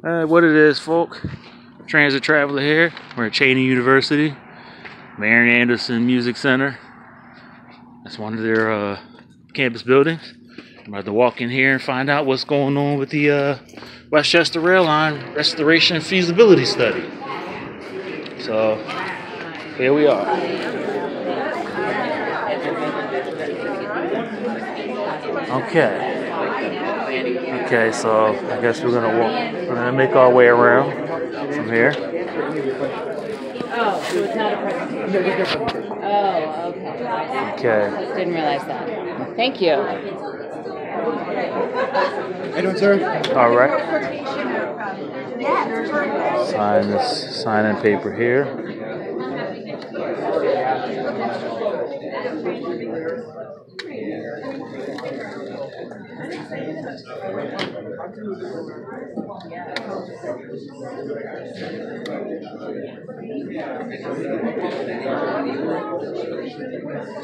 What it is, folk. Transit Traveler here. We're at Cheyney University, Marian Anderson Music Center. That's one of their campus buildings. I'm about to walk in here and find out what's going on with the Westchester Rail Line Restoration Feasibility Study. So, here we are. Okay, so I guess we're gonna make our way around from here. Oh, so it's not a presentation. Oh, okay. Okay. Didn't realize that. Thank you. How you doing, sir? All right. Sign this sign-in paper here.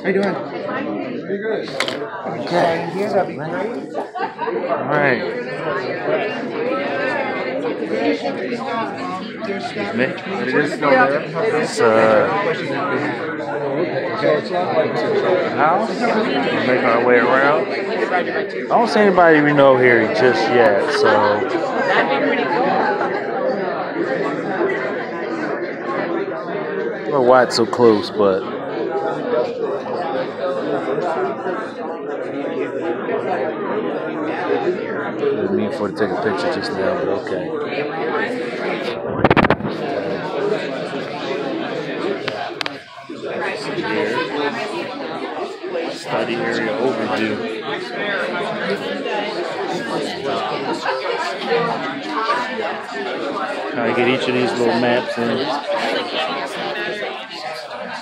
How you doing? Pretty good. Okay. That'd be great. All right. It's house. We'll make our way around. I don't see anybody we know here just yet, so. I don't know why it's so close, but. Didn't mean for to take a picture just now, but okay. Study area overview. Try to get each of these little maps in.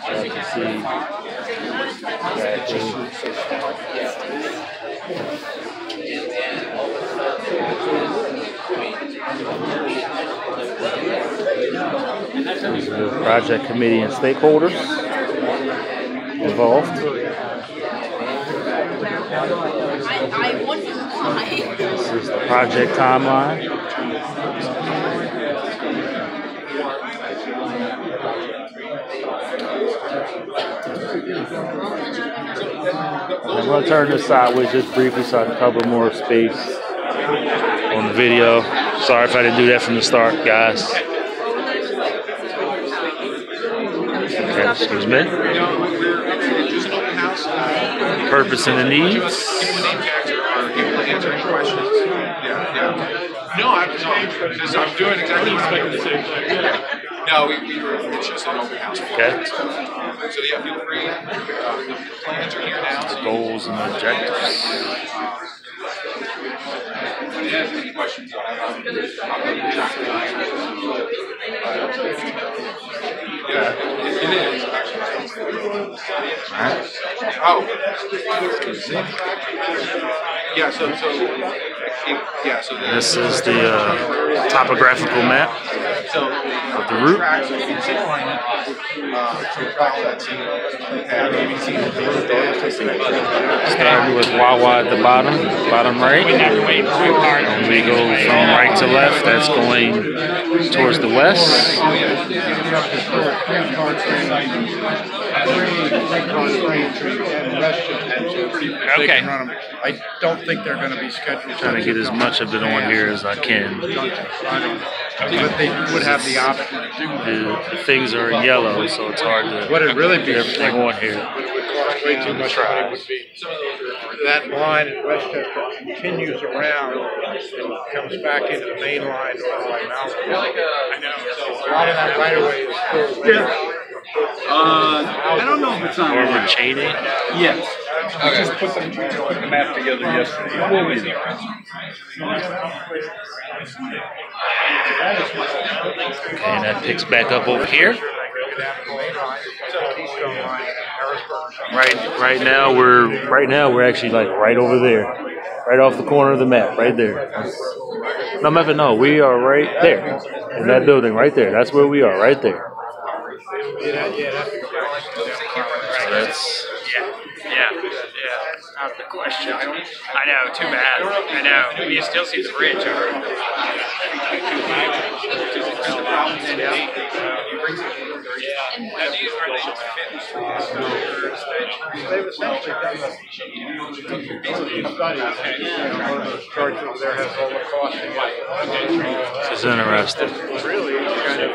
So you can see the project committee and stakeholders involved. I wonder why. This is the project timeline. I'm going to turn this sideways just briefly so I can cover more space on the video. Sorry if I didn't do that from the start, guys. Okay, excuse me. Purpose and the needs. No, I'm doing exactly what I'm expecting. No, it's just an open house. Okay. So yeah, feel free. The plans are here now. So Goals and objectives. Any questions? Yeah, it is actually. Alright. Oh. Yeah. So This is the topographical map of the route. Starting with Wawa at the bottom right. And we go from right to left. That's going towards the west. Okay. I don't think they're going to be scheduled. Trying to get as much of it on here as I can. But they would have the option to do that. The things are in yellow, so it's hard to What it really be get everything on here. would cost way too much money would be that line in Westchester continues around and comes back into the main line or by Mountain. I know. A lot of that right away is still I don't know if it's on Over Cheyney. Yes. I just put the map together yesterday. And that picks back up over here. Right now we're actually like right over there, right off the corner of the map, right there. No, we are right there in that building, right there. That's where we are, right there. So that's Out of the question. I know, too bad. I know. You still see the bridge over. They've essentially done the study. Church over there has all the costing. This is interesting. Really, kind of.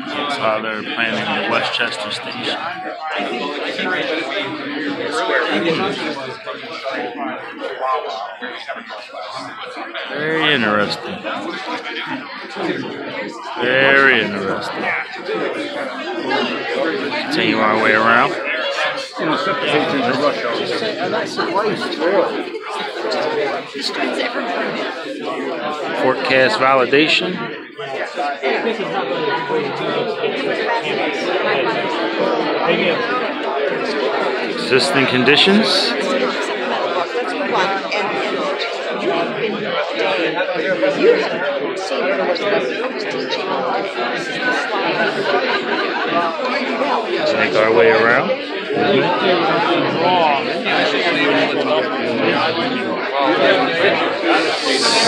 That's how they're planning the Westchester station. Very interesting. Very interesting. Continue our way around. Fort Cass validation. Existing conditions. Make our way around.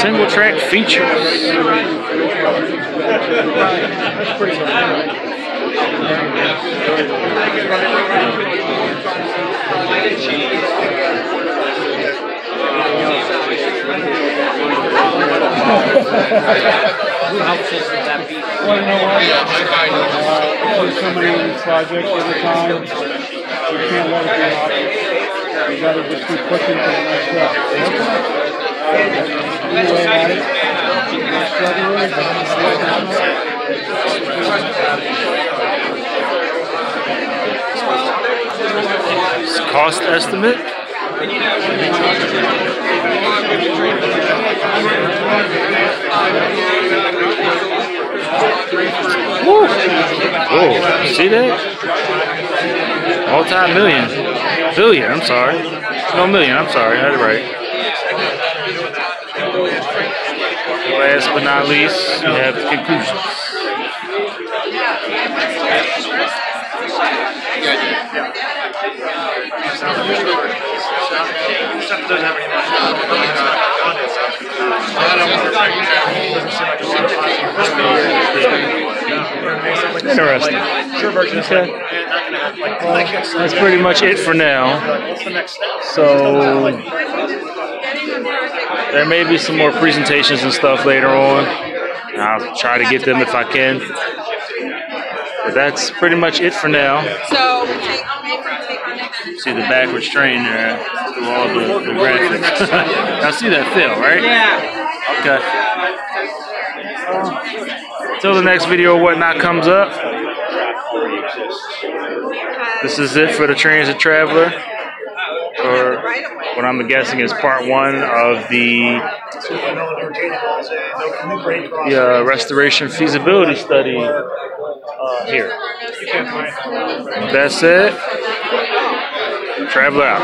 Single track features. Well, you know what? There's so many projects every time. You can't let it be off. You gotta just keep pushing to the next step. Cost estimate. Woo. Whoa, see that? Multi-million. Billion, I'm sorry. No, million, I'm sorry. I had it right. Last but not least, we have the conclusions. Interesting. Okay. Well, that's pretty much it for now. So there may be some more presentations and stuff later on. I'll try to get them if I can. But that's pretty much it for now. So, See the backwards train there through all the graphics. Y'all see that fill, right? Yeah. Okay. Until the next video or whatnot comes up. This is it for the Transit Traveler. Or what I'm guessing is part one of the restoration feasibility study here. That's it. Traveler out.